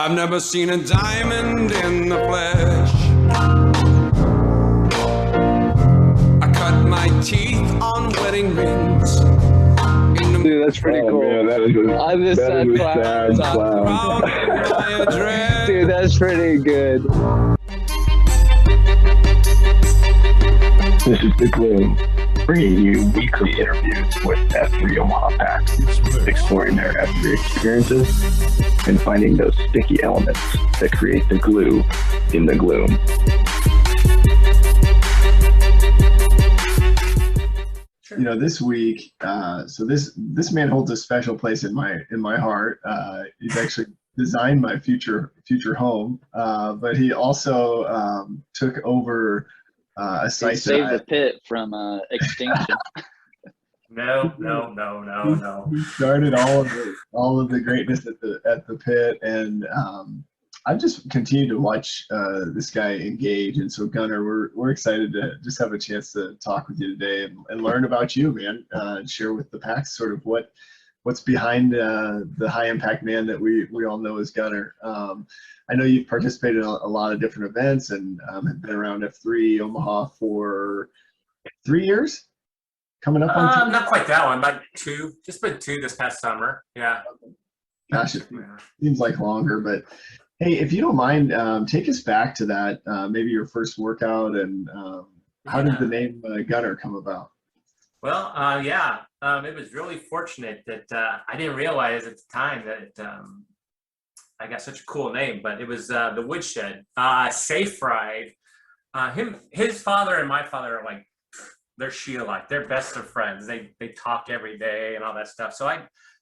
I've never seen a diamond in the flesh. I cut my teeth on wedding rings. Dude, that's pretty cool. Man, that is a, I'm just that is a sad sad clown. clown. My address. Dude, that's pretty good. This is the GLUE-OOM, bringing you weekly interviews with F3 Omaha packs, exploring their F3 experiences and finding those sticky elements that create the glue in the GLUE-OOM. You know, this week, so this man holds a special place in my heart. He's actually designed my future home, but he also took over a site. Save the pit from extinction. No. He started all of the greatness at the pit, and I've just continued to watch this guy engage. And so, Gunnar, we're excited to just have a chance to talk with you today and learn about you, man, and share with the packs sort of what's behind the high impact man that we all know as Gunnar. I know you've participated in a lot of different events and have been around F3 Omaha for 3 years. Coming up on not quite that one, but two. Just been two this past summer. Yeah. Gosh, it seems like longer, but hey, if you don't mind, take us back to that, maybe your first workout, and how did the name Gunnar come about? Well, it was really fortunate that I didn't realize at the time that I got such a cool name, but it was the Woodshed. Safe Ride. His father and my father are like, they're Sheila-like. They're best of friends. They talk every day and all that stuff. So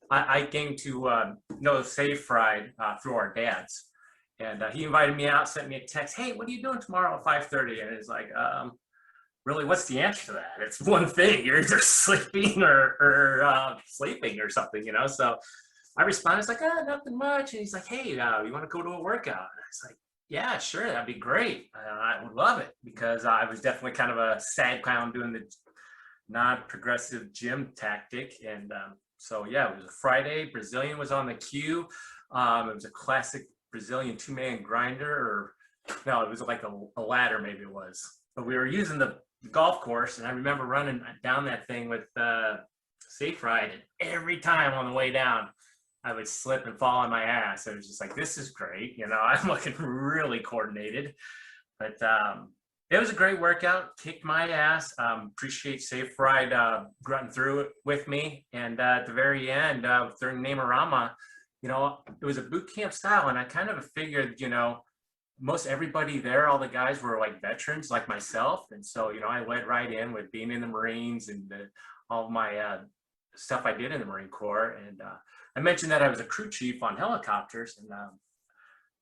I came to know Safe Ride through our dads. And he invited me out, sent me a text. Hey, what are you doing tomorrow at 5:30? And it's like, really, what's the answer to that? It's one thing. You're either sleeping or sleeping or something, you know? So I responded, it's like, nothing much. And he's like, hey, you want to go to a workout? And I was like, yeah, sure, that'd be great. I would love it, because I was definitely kind of a sad clown doing the non-progressive gym tactic. And so, yeah, it was a Friday. Brazilian was on the queue. It was a classic Brazilian two-man grinder, or no, it was like a ladder, maybe it was. But we were using the golf course, and I remember running down that thing with Safe Ride, and every time on the way down, I would slip and fall on my ass. I was just like, this is great. You know, I'm looking really coordinated. But it was a great workout, kicked my ass. Appreciate Safe Ride grunting through it with me. And at the very end, during Namarama, you know, it was a boot camp style. And I kind of figured, you know, most everybody there, all the guys were like veterans like myself. And so, you know, I went right in with being in the Marines and all my stuff I did in the Marine Corps. And I mentioned that I was a crew chief on helicopters. And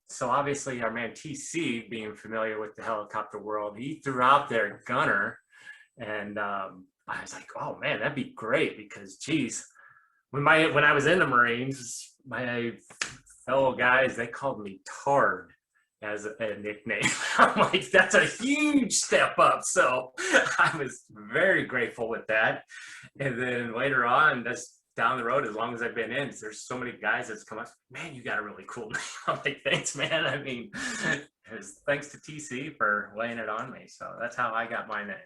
so obviously our man TC, being familiar with the helicopter world, he threw out there Gunnar. And I was like, oh man, that'd be great, because geez, when I was in the Marines, my fellow guys, they called me Tard as a nickname. I'm like, that's a huge step up. So I was very grateful with that. And then later on, that's down the road, as long as I've been in, there's so many guys that's come up, man, you got a really cool name. I'm like, thanks, man. I mean, it was thanks to TC for laying it on me. So that's how I got my name.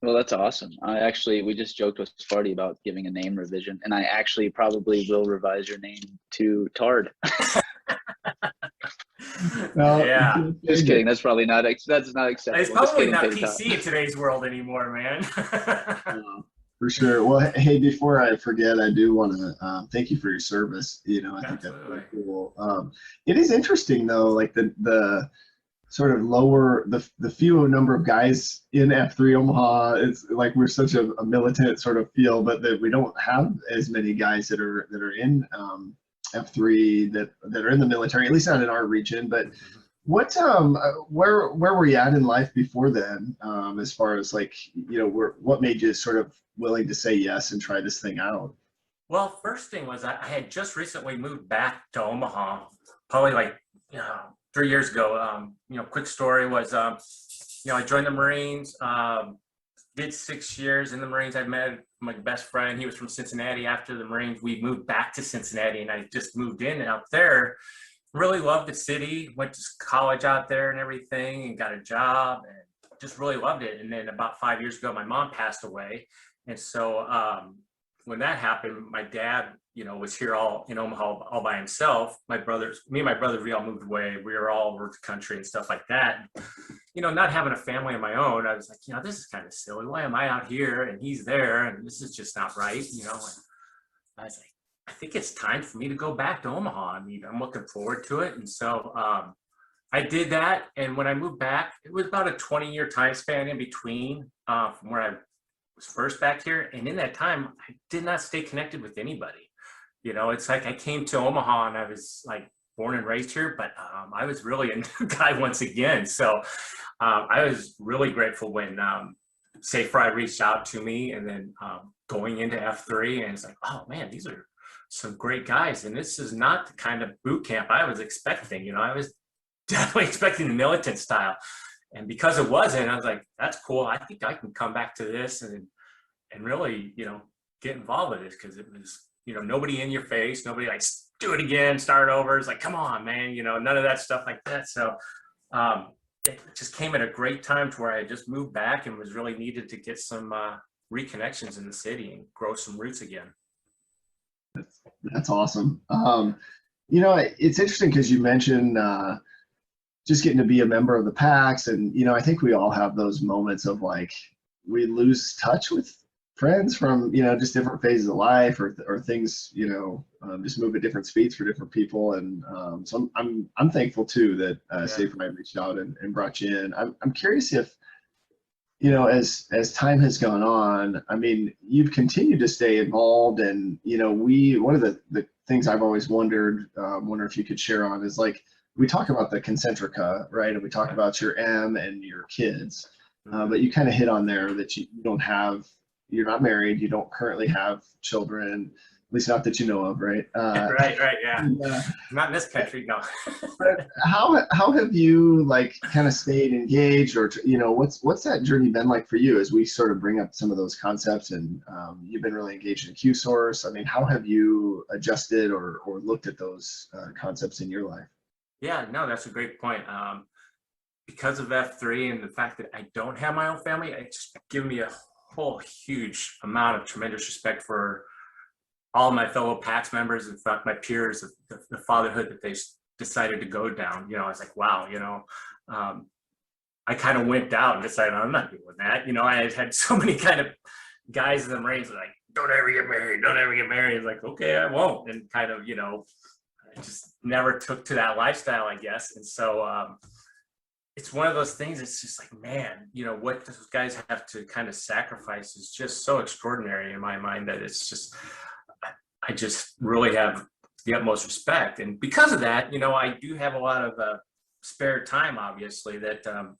Well, that's awesome. We just joked with Sparty about giving a name revision, and I actually probably will revise your name to Tard. Well, yeah, just kidding. That's probably not. That's not acceptable. It's probably not PC in today's world anymore, man. For sure. Well, hey, before I forget, I do want to thank you for your service. You know, I think that's really cool. It is interesting though, like the sort of the few number of guys in F3 Omaha. It's like we're such a militant sort of feel, but that we don't have as many guys that are in F3 that are in the military, at least not in our region. But what where were you at in life before then, as far as like, you know, what made you sort of willing to say yes and try this thing out? Well, first thing was I had just recently moved back to Omaha, probably like 3 years ago. You know, quick story was you know, I joined the Marines, did 6 years in the Marines. I met my best friend. He was from Cincinnati. After the Marines, we moved back to Cincinnati, and I just moved in out there really loved the city, went to college out there and everything, and got a job, and just really loved it. And then about 5 years ago, my mom passed away. And so when that happened, my dad, was here all in Omaha all by himself. Me and my brother, we all moved away. We were all over the country and stuff like that. Not having a family of my own, I was like, this is kind of silly. Why am I out here and he's there? And this is just not right, And I was like, I think it's time for me to go back to Omaha. I mean, I'm looking forward to it. And so I did that. And when I moved back, it was about a 20-year time span in between from where I was first back here. And in that time, I did not stay connected with anybody. It's like I came to Omaha and I was like born and raised here, but I was really a new guy once again. So I was really grateful when Safe Ride reached out to me, and then going into F3, and it's like, oh man, these are some great guys. And this is not the kind of boot camp I was expecting. I was definitely expecting the militant style. And because it wasn't, I was like, that's cool. I think I can come back to this and really, get involved with this, because it was, nobody in your face, nobody like, do it again, start over. It's like, come on, man, none of that stuff like that. So it just came at a great time to where I just moved back and was really needed to get some reconnections in the city and grow some roots again. That's awesome. It's interesting because you mentioned just getting to be a member of the PAX, and I think we all have those moments of like we lose touch with friends from just different phases of life, or things just move at different speeds for different people, and so I'm thankful too that Safe Ride reached out and brought you in. I'm curious if as time has gone on, I mean, you've continued to stay involved, and one of the things I've always wonder if you could share on is, like, we talk about the concentrica, right? And we talk about your M and your kids, but you kind of hit on there that you're not married, you don't currently have children, at least not that you know of, right? Right, yeah. Not in this country, no. But how have you kind of stayed engaged, or what's that journey been like for you as we sort of bring up some of those concepts? And you've been really engaged in QSource. I mean, how have you adjusted or looked at those concepts in your life? Yeah, no, that's a great point. Because of F3 and the fact that I don't have my own family, it's given me a whole huge amount of tremendous respect for all my fellow PAX members, in fact, my peers, the fatherhood that they decided to go down. I was like, wow, I kind of wimped out and decided I'm not doing that. I had so many kind of guys in the Marines like, don't ever get married, don't ever get married. It's like, okay, I won't. And kind of, I just never took to that lifestyle, I guess. And so it's one of those things. It's just like, man, what those guys have to kind of sacrifice is just so extraordinary in my mind that it's just, I just really have the utmost respect. And because of that, I do have a lot of spare time, obviously, that a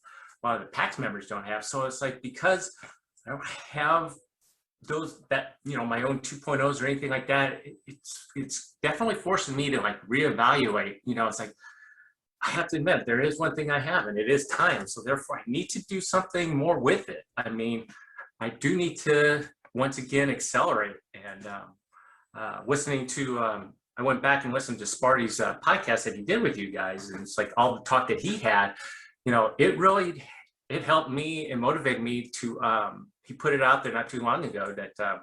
lot of the PAX members don't have. So it's like, because I don't have my own 2.0s or anything like that, it's definitely forcing me to reevaluate. It's like, I have to admit, there is one thing I have, and it is time. So therefore I need to do something more with it. I mean, I do need to once again accelerate. And listening to, I went back and listened to Sparty's podcast that he did with you guys. And it's like all the talk that he had, it helped me and motivated me to, he put it out there not too long ago that,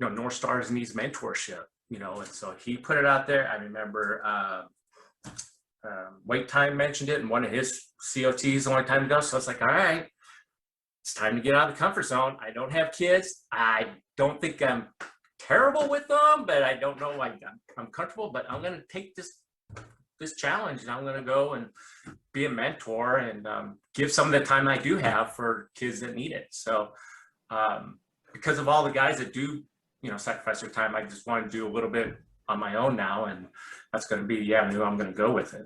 North Stars needs mentorship, and so he put it out there. I remember Wait Time mentioned it in one of his COTs a long time ago. So it's like, all right, it's time to get out of the comfort zone. I don't have kids. I don't think I'm terrible with them, but I don't know, I'm comfortable, but I'm going to take this challenge, and I'm going to go and be a mentor and give some of the time I do have for kids that need it. So because of all the guys that do, sacrifice their time, I just want to do a little bit on my own now, and that's going to be the avenue I'm going to go with it.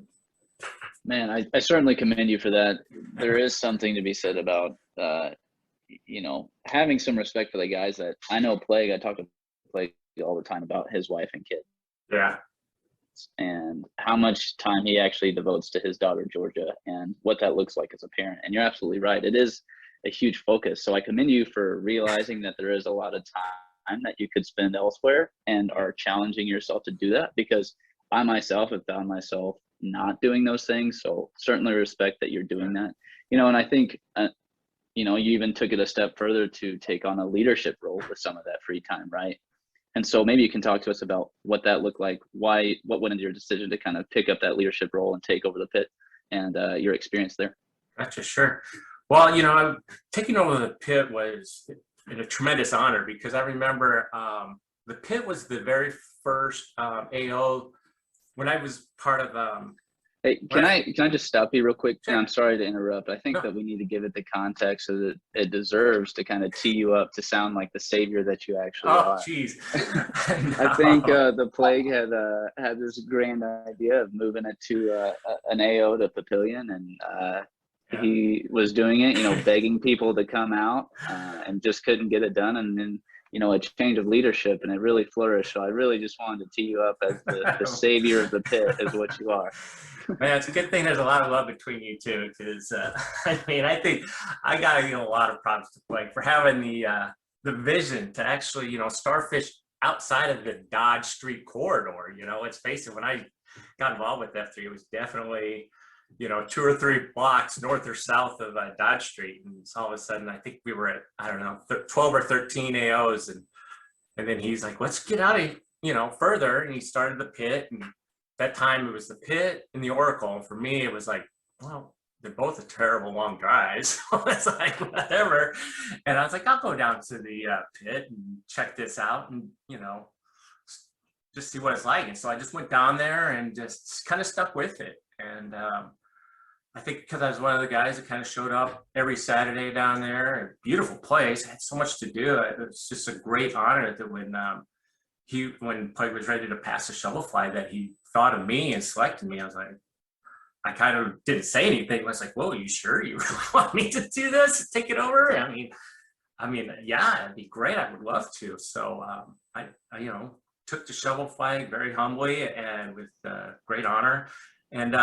Man, I certainly commend you for that. There is something to be said about, having some respect for the guys that I know. Plague, I talk to Plague all the time about his wife and kid. Yeah. And how much time he actually devotes to his daughter, Georgia, and what that looks like as a parent. And you're absolutely right. It is a huge focus. So I commend you for realizing that there is a lot of time that you could spend elsewhere and are challenging yourself to do that, because I myself have found myself not doing those things. So certainly respect that you're doing that, you know, and I think, you know, you even took it a step further to take on a leadership role with some of that free time, right? And so maybe you can talk to us about what that looked like, what went into your decision to kind of pick up that leadership role and take over the pit, and your experience there. Gotcha, sure. Well, you know, taking over the pit was a tremendous honor, because I remember the pit was the very first AO when I was part of. Hey, can I just stop you real quick? Sure. I'm sorry to interrupt. I think that we need to give it the context so that it deserves to kind of tee you up to sound like the savior that you actually are. Oh, geez. I think the Plague had this grand idea of moving it to an AO to Papillion, and he was doing it, you know, begging people to come out, and just couldn't get it done. And then, you know, a change of leadership, and it really flourished. So I really just wanted to tee you up as the savior of the pit is what you are. Man, it's a good thing there's a lot of love between you two, because I mean, I think I got to give a lot of props to Blake for having the vision to actually, you know, starfish outside of the Dodge Street corridor. You know, let's face it, when I got involved with F3, it was definitely, you know, 2 or 3 blocks north or south of Dodge Street, and so all of a sudden, I think we were at, I don't know, 12 or 13 AOs, and then he's like, let's get out of, you know, further, and he started the pit. And that time it was the pit and the Oracle. And for me, it was like, well, they're both a terrible long drive. So it's like, whatever. And I was like, I'll go down to the pit and check this out and, you know, just see what it's like. And so I just went down there and just kind of stuck with it. And I think because I was one of the guys that kind of showed up every Saturday down there, a beautiful place, I had so much to do. It was just a great honor that when Plague was ready to pass the shovel fly, that he thought of me and selected me. I was like, I kind of didn't say anything. I was like, whoa, you sure you really want me to do this, take it over? I mean, yeah, it'd be great. I would love to. So I you know, took the shovel flag very humbly and with great honor. And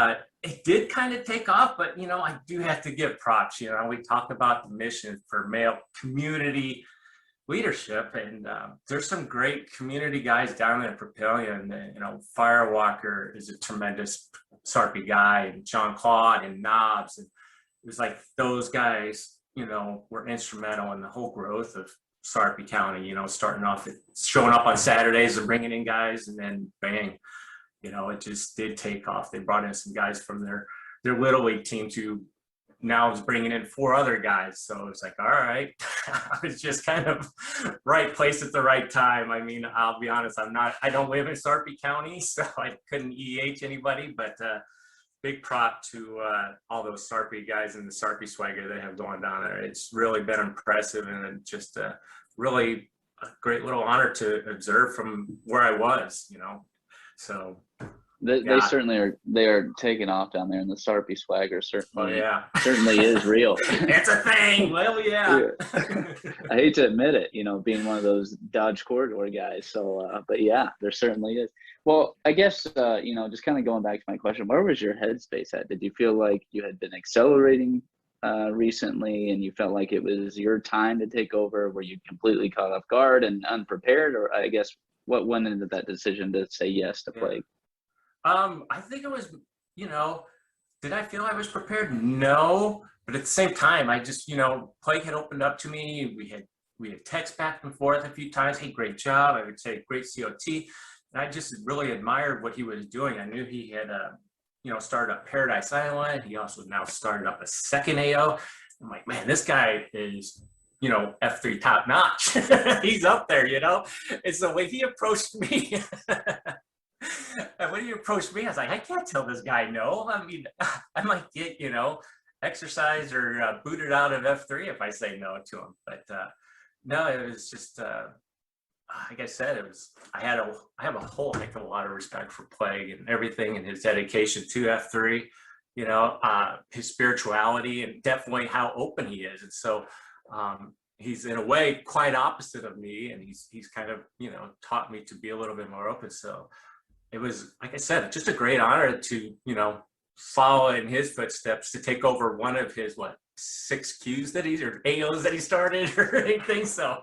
it did kind of take off, but, you know, I do have to give props. You know, we talk about the mission for male community leadership, and there's some great community guys down there at Papillion. You know, Firewalker is a tremendous Sarpy guy, and John Claude and Knobs, and it was like those guys, you know, were instrumental in the whole growth of Sarpy County. You know, starting off at showing up on Saturdays and bringing in guys, and then bang, you know, it just did take off. They brought in some guys from their Little League team to now I was bringing in 4 other guys. So it's like, all right, I was just kind of right place at the right time. I mean, I'll be honest, I don't live in Sarpy County, so I couldn't EH anybody, but big prop to all those Sarpy guys and the Sarpy swagger they have going down there. It's really been impressive, and just really a great little honor to observe from where I was, you know. So they certainly are. They are taking off down there, and the Sarpy swagger certainly, oh, certainly is real. It's a thing. Well, yeah. I hate to admit it, you know, being one of those Dodge corridor guys. So, but yeah, there certainly is. Well, I guess you know, just kind of going back to my question, where was your headspace at? Did you feel like you had been accelerating recently, and you felt like it was your time to take over? Were you completely caught off guard and unprepared, or I guess what went into that decision to say yes to Plague? I think it was, you know, did I feel I was prepared? No, but at the same time, I just, you know, Plague had opened up to me. We had text back and forth a few times. Hey, great job. I would say great COT. And I just really admired what he was doing. I knew he had, you know, started up Paradise Island. He also now started up a second AO. I'm like, man, this guy is, you know, F3 top notch. He's up there, you know? And so when he approached me, and when he approached me, I was like, I can't tell this guy no. I mean, I might get, you know, exercised or booted out of F3 if I say no to him. But no, it was just, like I said, it was, I have a whole heck of a lot of respect for Plague and everything, and his dedication to F3, you know, his spirituality, and definitely how open he is. And so he's in a way quite opposite of me, and he's kind of, you know, taught me to be a little bit more open. So it was, like I said, just a great honor to, you know, follow in his footsteps, to take over one of his, 6 Qs that or AOs that he started or anything. So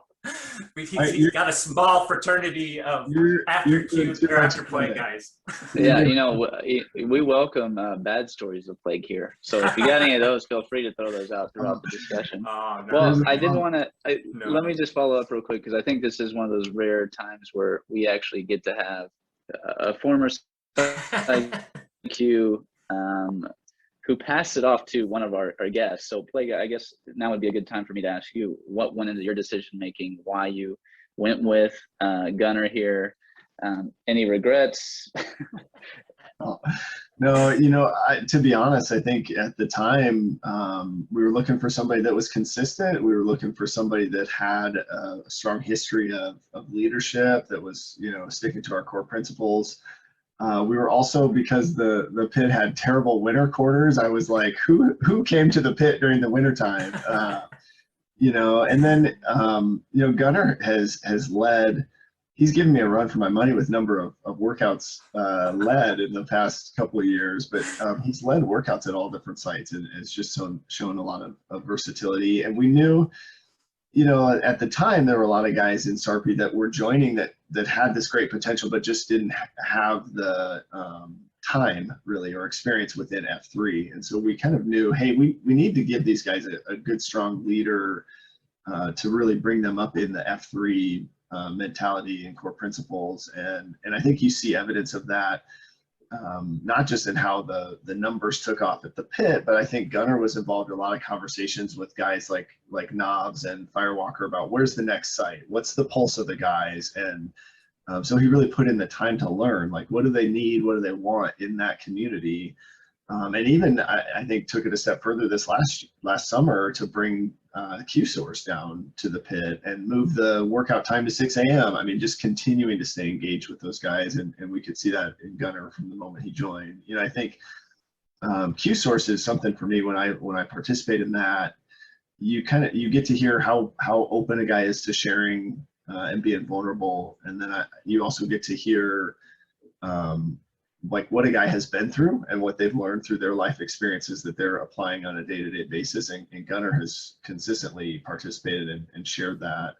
He's got a small fraternity of after play guys. Yeah, you know, we welcome bad stories of plague here. So if you got any of those, feel free to throw those out throughout the discussion. Oh, no. Well, I did want to, let me just follow up real quick, because I think this is one of those rare times where we actually get to have a former Q who passed it off to one of our guests. So Plague, I guess now would be a good time for me to ask you what went into your decision making, why you went with Gunnar here. Any regrets? No, you know, to be honest, I think at the time we were looking for somebody that was consistent. We were looking for somebody that had a strong history of leadership, that was, you know, sticking to our core principles. We were also, because the pit had terrible winter quarters, I was like, who came to the pit during the winter time? You know, and then, you know, Gunnar has led, he's given me a run for my money with number of workouts led in the past couple of years, but he's led workouts at all different sites, and it's just shown a lot of versatility. And we knew, you know, at the time there were a lot of guys in Sarpy that were joining that had this great potential, but just didn't have the time really or experience within F3. And so we kind of knew, hey, we need to give these guys a good, strong leader to really bring them up in the F3 mentality and core principles. And I think you see evidence of that, not just in how the numbers took off at the pit, but I think Gunnar was involved in a lot of conversations with guys like Knobs and Firewalker about where's the next site, what's the pulse of the guys. And so he really put in the time to learn, like, what do they need, what do they want in that community. And even I think took it a step further this last summer to bring QSource down to the pit and move the workout time to 6 a.m. I mean, just continuing to stay engaged with those guys, and we could see that in Gunnar from the moment he joined. You know, I think QSource is something for me when I participate in that. You get to hear how open a guy is to sharing and being vulnerable, and then you also get to hear like what a guy has been through and what they've learned through their life experiences that they're applying on a day-to-day basis. And Gunnar has consistently participated and shared that,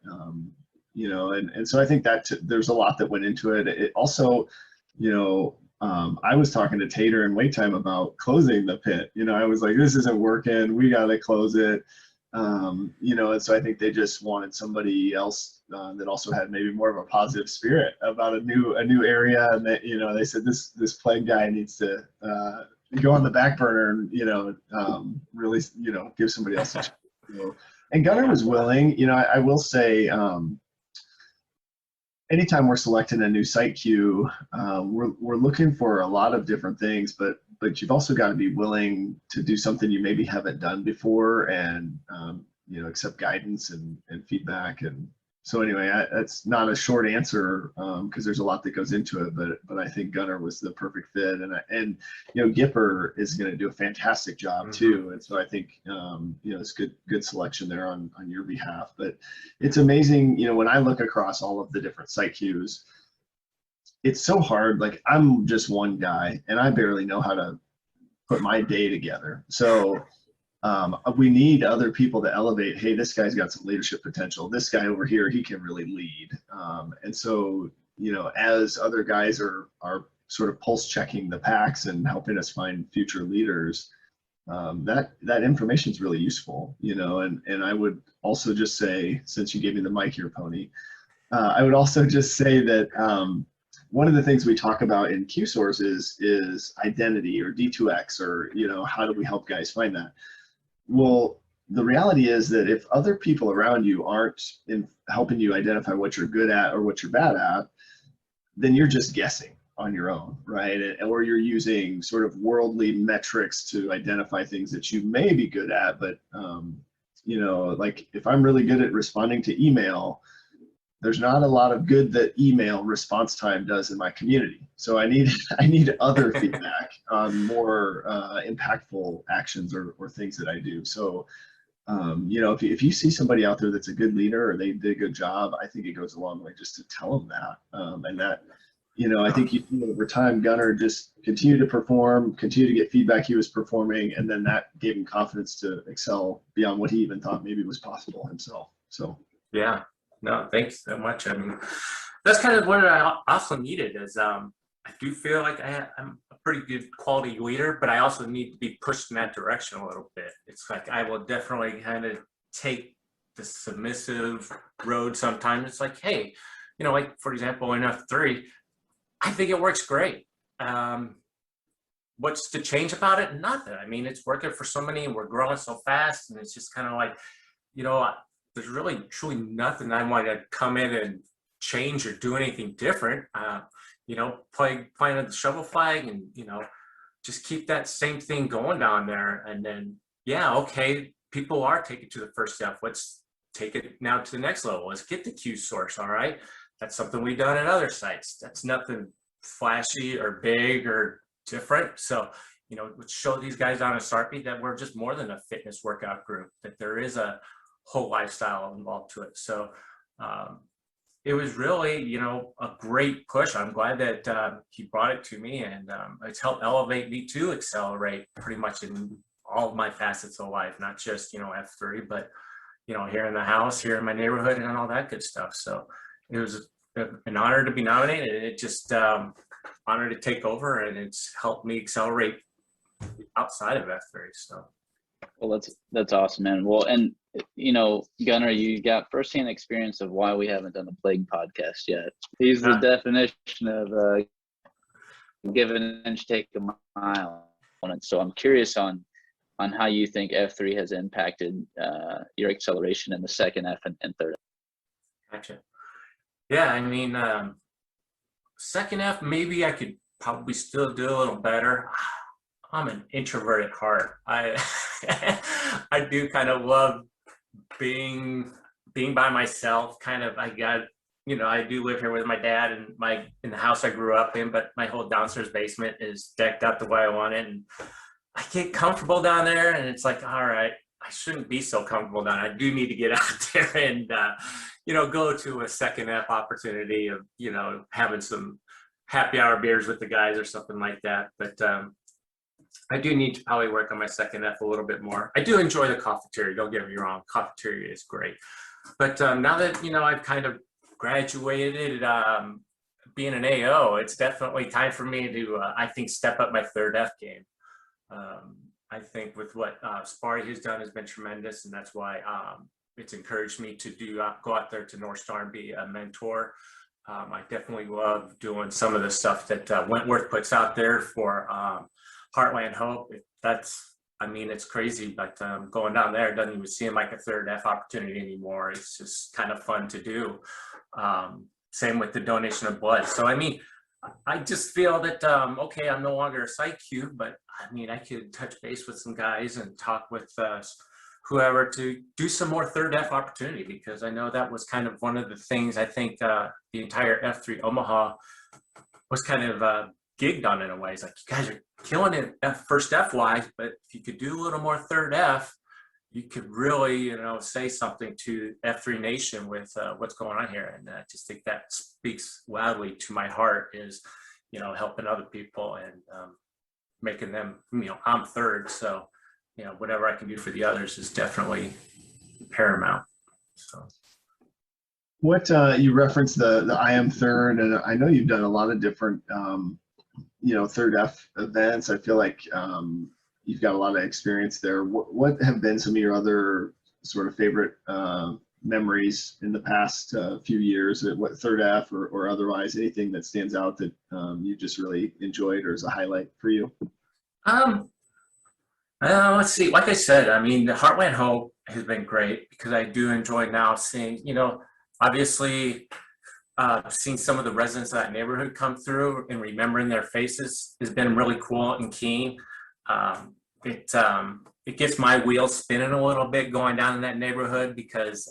you know, and so I think that there's a lot that went into it. It also, you know, I was talking to Tater in wait time about closing the pit. You know, I was like, this isn't working, we got to close it. You know, and so I think they just wanted somebody else that also had maybe more of a positive spirit about a new area, and that, you know, they said this Plague guy needs to go on the back burner and, you know, really, you know, give somebody else a chance. And Gunnar was willing. You know, I will say, anytime we're selecting a new site queue, we're looking for a lot of different things, but you've also got to be willing to do something you maybe haven't done before, and you know, accept guidance and feedback. And so anyway, that's not a short answer because there's a lot that goes into it, but I think Gunnar was the perfect fit, and you know, Gipper is going to do a fantastic job too. And so I think you know, it's good selection there on your behalf. But it's amazing, you know, when I look across all of the different site queues, it's so hard. Like, I'm just one guy and I barely know how to put my day together. So we need other people to elevate. Hey, this guy's got some leadership potential. This guy over here, he can really lead. And so, you know, as other guys are sort of pulse checking the packs and helping us find future leaders, that information is really useful, you know. And I would also just say, since you gave me the mic here, Pony, I would also just say that one of the things we talk about in QSource is identity, or D2X, or, you know, how do we help guys find that? Well, the reality is that if other people around you aren't helping you identify what you're good at or what you're bad at, then you're just guessing on your own, right? Or you're using sort of worldly metrics to identify things that you may be good at. But, you know, like, if I'm really good at responding to email, there's not a lot of good that email response time does in my community. So I need other feedback on more impactful actions or things that I do. So, you know, if you see somebody out there that's a good leader or they did a good job, I think it goes a long way just to tell them that. And that, you know, I think over time, Gunnar just continued to perform, continued to get feedback he was performing, and then that gave him confidence to excel beyond what he even thought maybe was possible himself. So yeah. No, thanks so much. I mean, that's kind of what I also needed is I do feel like I'm a pretty good quality leader, but I also need to be pushed in that direction a little bit. It's like I will definitely kind of take the submissive road sometimes. It's like, hey, you know, like for example, in F3, I think it works great. What's to change about it? Nothing. I mean, it's working for so many and we're growing so fast, and it's just kind of like, you know, there's really truly nothing I want to come in and change or do anything different. You know, playing with the shovel flag and, you know, just keep that same thing going down there. And then, yeah, okay, people are taking to the first step. Let's take it now to the next level. Let's get the QSource, all right? That's something we've done at other sites. That's nothing flashy or big or different. So, you know, let's show these guys down at Sarpy that we're just more than a fitness workout group, that there is a whole lifestyle involved to it. So it was really, you know, a great push. I'm glad that he brought it to me, and it's helped elevate me to accelerate pretty much in all of my facets of life, not just, you know, F3, but, you know, here in the house, here in my neighborhood, and all that good stuff. So it was an honor to be nominated. It just honor to take over, and it's helped me accelerate outside of F3. So, well, that's awesome, man. Well, and you know, Gunnar, you got firsthand experience of why we haven't done a plague podcast yet. He's the definition of give an inch, take a mile. And so I'm curious on how you think F3 has impacted your acceleration in the second F and third F. Gotcha. Yeah, I mean, second F, maybe I could probably still do a little better. I'm an introvert at heart. I do kind of love being by myself. Kind of, I got, you know, I do live here with my dad and in the house I grew up in, but my whole downstairs basement is decked out the way I want it, and I get comfortable down there, and it's like, all right, I shouldn't be so comfortable down. I do need to get out there and you know, go to a second F opportunity of, you know, having some happy hour beers with the guys or something like that. But I do need to probably work on my second F a little bit more. I do enjoy the cafeteria, don't get me wrong. Cafeteria is great. But now that, you know, I've kind of graduated being an AO, it's definitely time for me to, I think, step up my third F game. I think with what Spari has done has been tremendous, and that's why it's encouraged me to go out there to North Star and be a mentor. I definitely love doing some of the stuff that Wentworth puts out there for Heartland Hope. I mean, it's crazy, but going down there doesn't even seem like a third F opportunity anymore. It's just kind of fun to do. Same with the donation of blood. So, I mean, I just feel that, okay, I'm no longer a site Q, but I mean, I could touch base with some guys and talk with whoever to do some more third F opportunity, because I know that was kind of one of the things I think the entire F3 Omaha was kind of gigged on in a way. It's like, you guys are killing it first F wise, but if you could do a little more third F, you could really, you know, say something to F3 Nation with what's going on here. And I just think that speaks loudly to my heart, is, you know, helping other people and making them, you know, I'm third. So, you know, whatever I can do for the others is definitely paramount. So. What you referenced the I am third, and I know you've done a lot of different, you know, third F events. I feel like you've got a lot of experience there. What have been some of your other sort of favorite memories in the past few years? What third F or otherwise, anything that stands out that you just really enjoyed or is a highlight for you? Let's see. Like I said, I mean, the Heartland Hope has been great because I do enjoy now seeing, you know, obviously seeing some of the residents of that neighborhood come through and remembering their faces has been really cool and keen. It gets my wheels spinning a little bit going down in that neighborhood because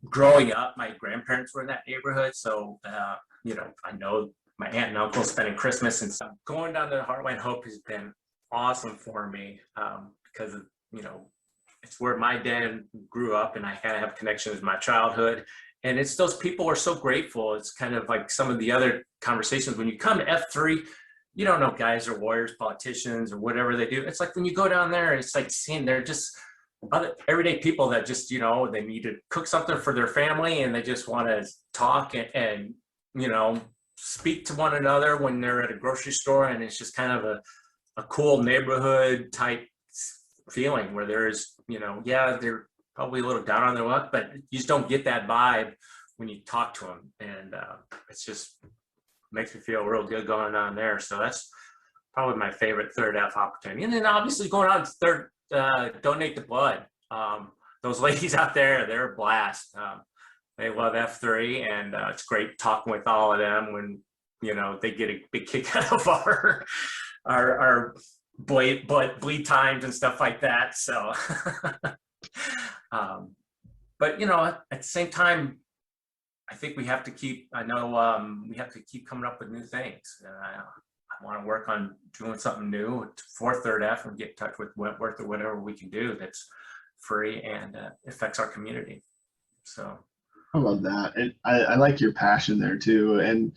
growing up, my grandparents were in that neighborhood. So, you know, I know my aunt and uncle spending Christmas and stuff. Going down to Heartland Hope has been awesome for me because, of, you know, it's where my dad grew up and I kind of have connections with my childhood. And it's those people are so grateful. It's kind of like some of the other conversations. When you come to F3, you don't know guys or warriors, politicians or whatever they do. It's like when you go down there, it's like seeing they're just other everyday people that just, you know, they need to cook something for their family and they just want to talk and, you know, speak to one another when they're at a grocery store, and it's just kind of a cool neighborhood type feeling where there's, you know, yeah, they're probably a little down on their luck, but you just don't get that vibe when you talk to them. And it's just makes me feel real good going on there. So that's probably my favorite third F opportunity. And then obviously going on to third, donate the blood. Those ladies out there, they're a blast. They love F3, and it's great talking with all of them when, you know, they get a big kick out of our bleed times and stuff like that. So, but, you know, at the same time, I think we have to keep, we have to keep coming up with new things. I want to work on doing something new for third F and get in touch with Wentworth or whatever we can do that's free and affects our community. So. I love that. And I like your passion there too, and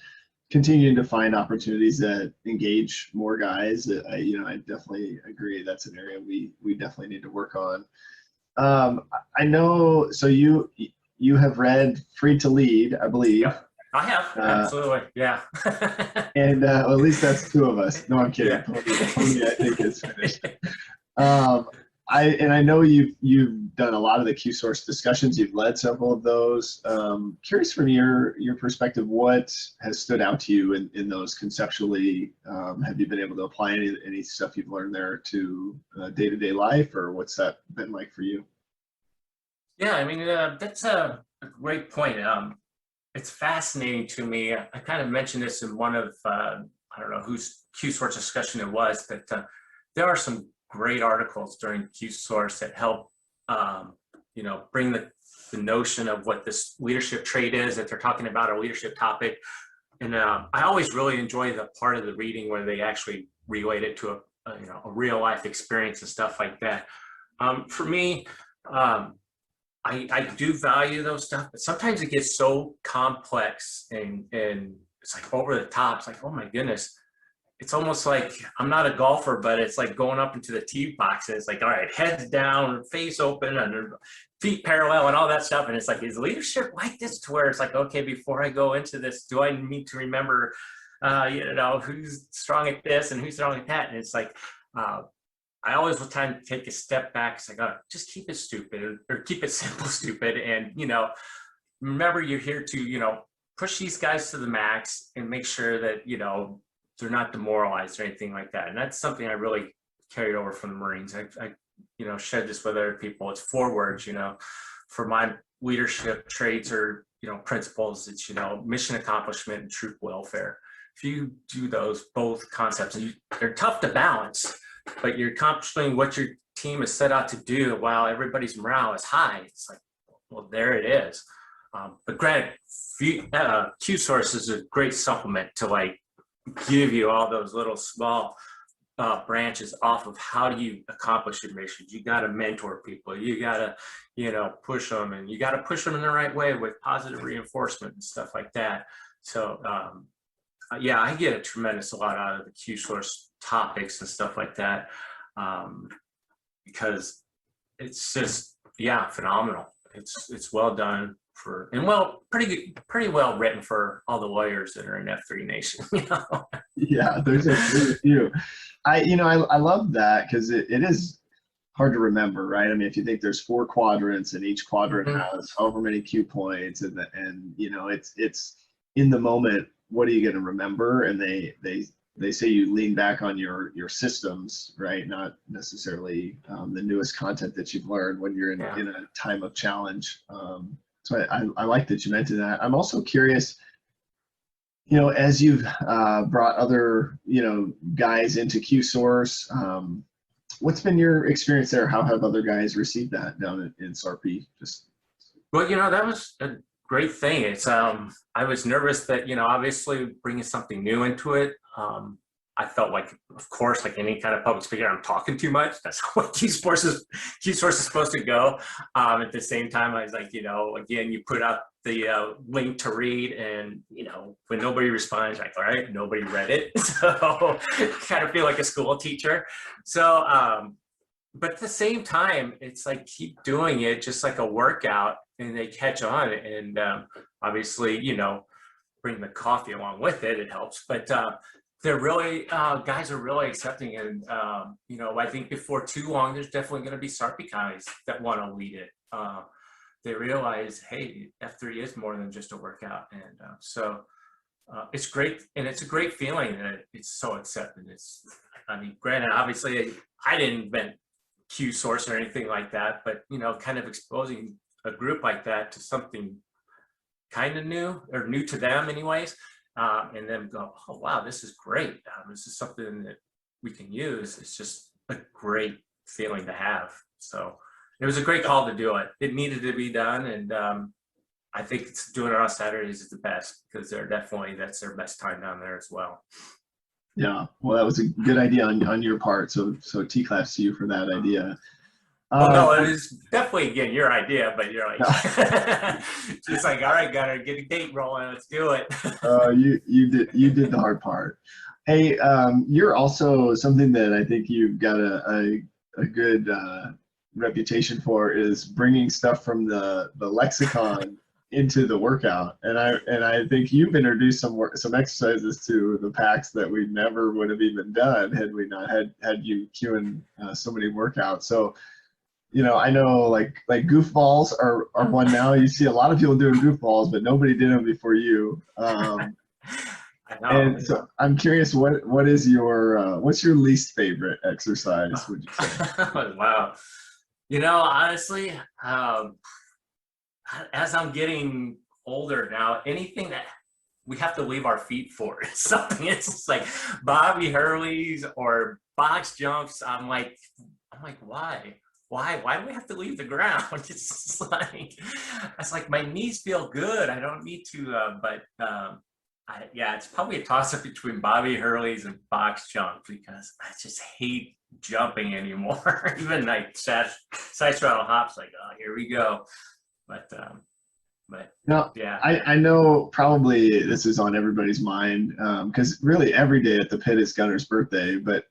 continuing to find opportunities that engage more guys. You know, I definitely agree. That's an area we definitely need to work on. I know, so you have read Free to Lead, I believe. Yep, I have, absolutely, yeah. And well, at least that's two of us. No, I'm kidding. Yeah. Tony, I think it's finished. I know you've done a lot of the QSource discussions. You've led several of those. Curious from your perspective, what has stood out to you in those conceptually? Have you been able to apply any stuff you've learned there to day-to-day life, or what's that been like for you? Yeah, I mean, that's a great point. It's fascinating to me. I kind of mentioned this in one of, I don't know whose QSource discussion it was, that there are some great articles during QSource that help, you know, bring the notion of what this leadership trait is that they're talking about, a leadership topic. And I always really enjoy the part of the reading where they actually relate it to a real life experience and stuff like that. For me, I do value those stuff, but sometimes it gets so complex and it's like over the top. It's like, oh my goodness. It's almost like I'm not a golfer, but it's like going up into the tee box. And it's like, all right, heads down, face open, and feet parallel, and all that stuff. And it's like, is leadership like this? To where it's like, okay, before I go into this, do I need to remember, you know, who's strong at this and who's strong at that? And it's like, I always will try to take a step back. It's like, oh, just keep it stupid, or keep it simple, stupid, and you know, remember you're here to, you know, push these guys to the max and make sure that, you know, they're not demoralized or anything like that. And that's something I really carried over from the Marines. I you know, shared this with other people. It's 4 words, you know, for my leadership traits or, you know, principles. It's, you know, mission accomplishment and troop welfare. If you do those both concepts, and they're tough to balance, but you're accomplishing what your team is set out to do while everybody's morale is high. It's like, well, there it is. But granted, QSource is a great supplement to like give you all those little small branches off of how do you accomplish your missions. You got to mentor people. You got to, you know, push them, and you got to push them in the right way with positive reinforcement and stuff like that. So yeah, I get a tremendous lot out of the QSource topics and stuff like that, because it's just, yeah, phenomenal. It's well done for, and pretty well written for all the lawyers that are in F3 Nation. You know? Yeah, there's a few. I love that because it is hard to remember, right? I mean, if you think there's 4 quadrants and each quadrant has however many Q points, and you know, it's in the moment, what are you going to remember? And they say you lean back on your systems, right? Not necessarily the newest content that you've learned when you're in a time of challenge. So I like that you mentioned that. I'm also curious, you know, as you've brought other, you know, guys into QSource, what's been your experience there? How have other guys received that down in SARP? Well, you know, that was a great thing. It's I was nervous that, you know, obviously bringing something new into it, I felt like, of course, like any kind of public speaker, I'm talking too much. That's what QSource is supposed to go. At the same time, I was like, you know, again, you put out the link to read, and, you know, when nobody responds, like, all right, nobody read it. So kind of feel like a school teacher. So but at the same time, it's like keep doing it just like a workout, and they catch on. And obviously, you know, bring the coffee along with it, it helps. But they're really, guys are really accepting. And, you know, I think before too long, there's definitely going to be Sarpy guys that want to lead it. They realize, hey, F3 is more than just a workout. And so it's great. And it's a great feeling that it's so accepted. I mean, granted, obviously, I didn't invent QSource or anything like that, but, you know, kind of exposing a group like that to something kind of new, or new to them anyways, and then go, oh, wow, this is great. This is something that we can use. It's just a great feeling to have. So it was a great call to do it. It needed to be done. And I think doing it on Saturdays is the best, because that's their best time down there as well. Yeah, well, that was a good idea on your part. So T-claps to you for that idea. Well, no, it was definitely, again, your idea, but you're like, just like, all right, Gunner, get a gate rolling, let's do it. You did the hard part. Hey, you're also something that I think you've got a good reputation for, is bringing stuff from the lexicon into the workout. And I think you've introduced some exercises to the packs that we never would have even done had we not had you queuing so many workouts. So, you know, I know like goofballs are one now. You see a lot of people doing goofballs, but nobody did them before you. I know. And so I'm curious, what is what's your least favorite exercise, would you say? Wow. You know, honestly, as I'm getting older now, anything that we have to leave our feet for is something. It's just like Bobby Hurley's or box jumps. I'm like, why? Why do we have to leave the ground? It's like my knees feel good. I don't need to, yeah, it's probably a toss-up between Bobby Hurley's and box jump, because I just hate jumping anymore. Even like side straddle hops, like, oh, here we go. But no, yeah, I know probably this is on everybody's mind, because really every day at the pit is Gunner's birthday. But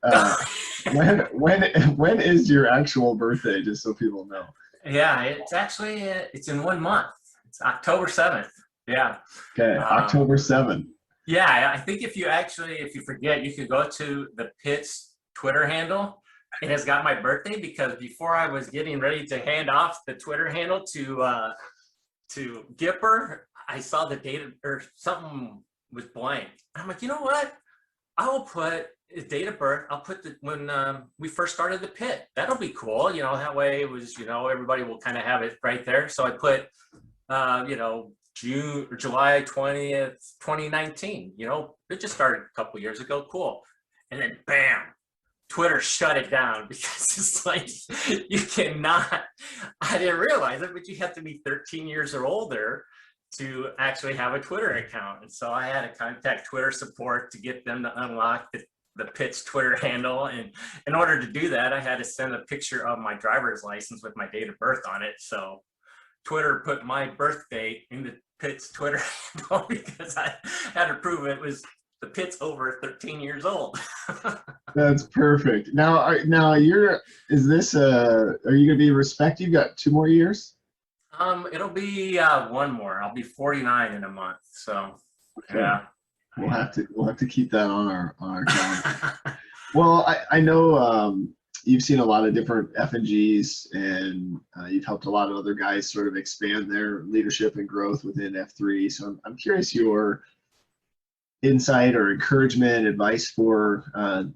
when is your actual birthday, just so people know? Yeah, it's actually it's in 1 month. It's October 7th. Yeah. Okay, October 7th. Yeah, I think if you forget, you could go to the pit's Twitter handle. It has got my birthday, because before I was getting ready to hand off the Twitter handle to Gipper, I saw the date or something was blank. I'm like, you know what? I will put a date of birth. I'll put when we first started the pit. That'll be cool. You know, that way it was, you know, everybody will kind of have it right there. So I put, you know, June or July 20th, 2019. You know, it just started a couple years ago. Cool. And then bam, Twitter shut it down, because it's like, you cannot, I didn't realize it, but you have to be 13 years or older to actually have a Twitter account. And so I had to contact Twitter support to get them to unlock the pit's Twitter handle. And in order to do that, I had to send a picture of my driver's license with my date of birth on it. So Twitter put my birth date in the pit's Twitter handle, because I had to prove it was the pit's over 13 years old. That's perfect. Now are you gonna be Respect? You've got 2 more years? It'll be 1 more. I'll be 49 in a month. So okay. Yeah. We'll have to keep that on our calendar. Well, I know you've seen a lot of different F&Gs, and you've helped a lot of other guys sort of expand their leadership and growth within F3. So I'm curious your insight or encouragement, advice for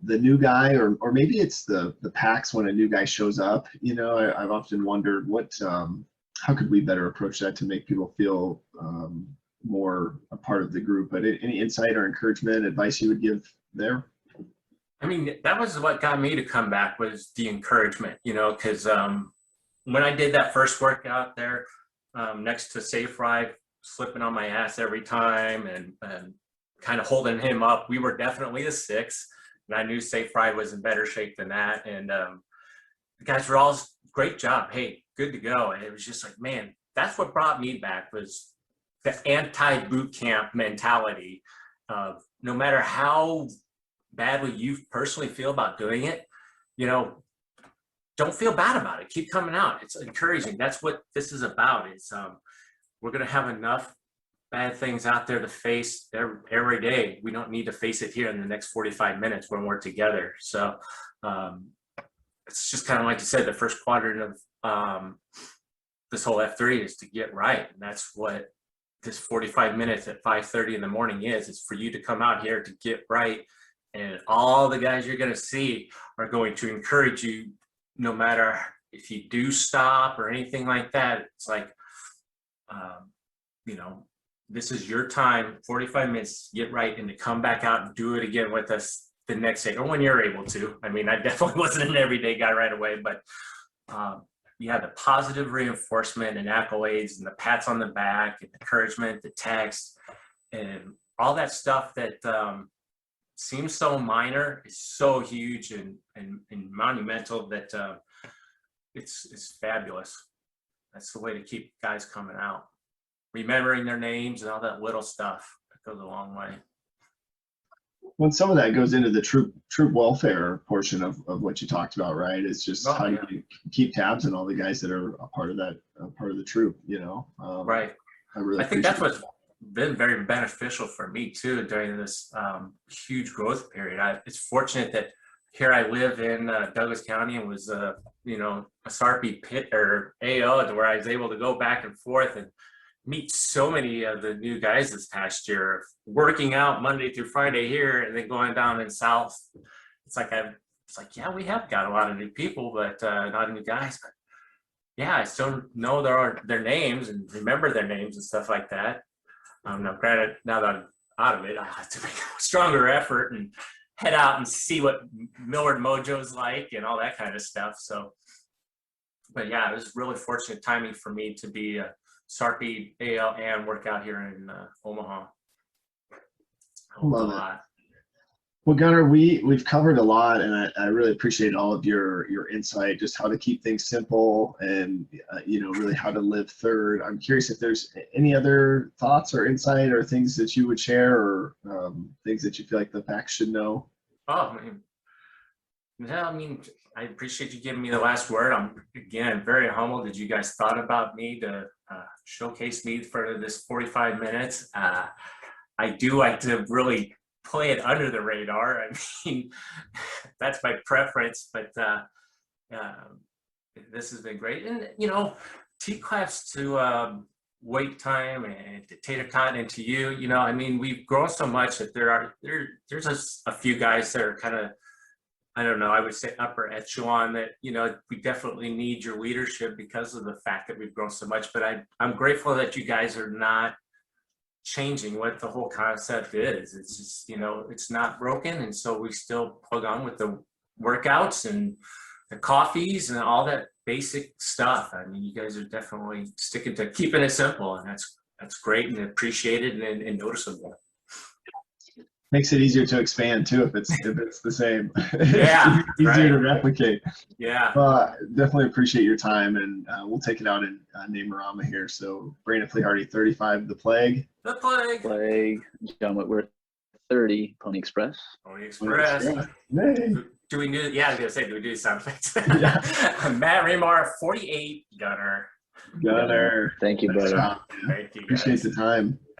the new guy, or maybe it's the packs when a new guy shows up. You know, I've often wondered how could we better approach that to make people feel more a part of the group. But any insight or encouragement, advice you would give there? I mean, that was what got me to come back, was the encouragement, you know, because when I did that first workout there next to Safe Ride, slipping on my ass every time and kind of holding him up, we were definitely the 6th, and I knew Safe Ride was in better shape than that. And the guys were all, great job, hey, good to go. And it was just like, man, that's what brought me back, was the anti-boot camp mentality of no matter how badly you personally feel about doing it, you know, don't feel bad about it. Keep coming out. It's encouraging. That's what this is about. It's we're gonna have enough bad things out there to face every day. We don't need to face it here in the next 45 minutes when we're together. So it's just kind of like you said, the first quadrant of this whole F3 is to get right. And that's what this 45 minutes at 5:30 in the morning is for you to come out here to get right. And all the guys you're going to see are going to encourage you, no matter if you do stop or anything like that. It's like, you know, this is your time, 45 minutes, get right, and to come back out and do it again with us the next day, or when you're able to. I mean, I definitely wasn't an everyday guy right away, but you have the positive reinforcement and accolades and the pats on the back and encouragement, the text, and all that stuff that seems so minor is so huge and monumental that it's fabulous. That's the way to keep guys coming out. Remembering their names and all that little stuff, that goes a long way. When some of that goes into the troop welfare portion of what you talked about, right? It's just how do you keep tabs on all the guys that are a part of that, part of the troop, you know? Right. I think that's what's been very beneficial for me too during this huge growth period. It's fortunate that here I live in Douglas County and was, you know, a SARPy pit or AO to where I was able to go back and forth and meet so many of the new guys this past year, working out Monday through Friday here and then going down in South. It's like, yeah, we have got a lot of new people, but not new guys. But yeah, I still know their names and remember their names and stuff like that. Now, granted, now that I'm out of it, I have to make a stronger effort and head out and see what Millard Mojo's like and all that kind of stuff. So, but yeah, it was really fortunate timing for me to be a SARPy AL and work out here in Omaha. Love it. Well, Gunnar, we've covered a lot, and I really appreciate all of your insight, just how to keep things simple and you know, really how to live third. I'm curious if there's any other thoughts or insight or things that you would share, or things that you feel like the pack should know. Oh, yeah, I mean, I appreciate you giving me the last word. I'm again very humbled that you guys thought about me to showcase me for this 45 minutes. I do like to really play it under the radar. I mean, that's my preference, but this has been great. And, you know, T-claps to Wait Time and to Tater Cotton and to you, you know, I mean, we've grown so much that there's a few guys that are kind of, I don't know, I would say upper echelon that, you know, we definitely need your leadership because of the fact that we've grown so much. But I'm grateful that you guys are not changing what the whole concept is. It's just, you know, it's not broken. And so we still plug on with the workouts and the coffees and all that basic stuff. I mean, you guys are definitely sticking to keeping it simple, and that's great and appreciated and noticeable. Makes it easier to expand too if it's the same. Yeah, it's easier to replicate. Yeah. Definitely appreciate your time, and we'll take it out in Namarama here. So Brandon Flehardy, 35, The Plague. The Plague. John Whitworth, 30, Pony Express. Pony Express. Hey. Do we do? Yeah, I was gonna say, do we do sound effects? Yeah. Matt Remar, 48, Gunnar. Gunnar. Thank you, brother. Thank you, guys. Appreciate the time.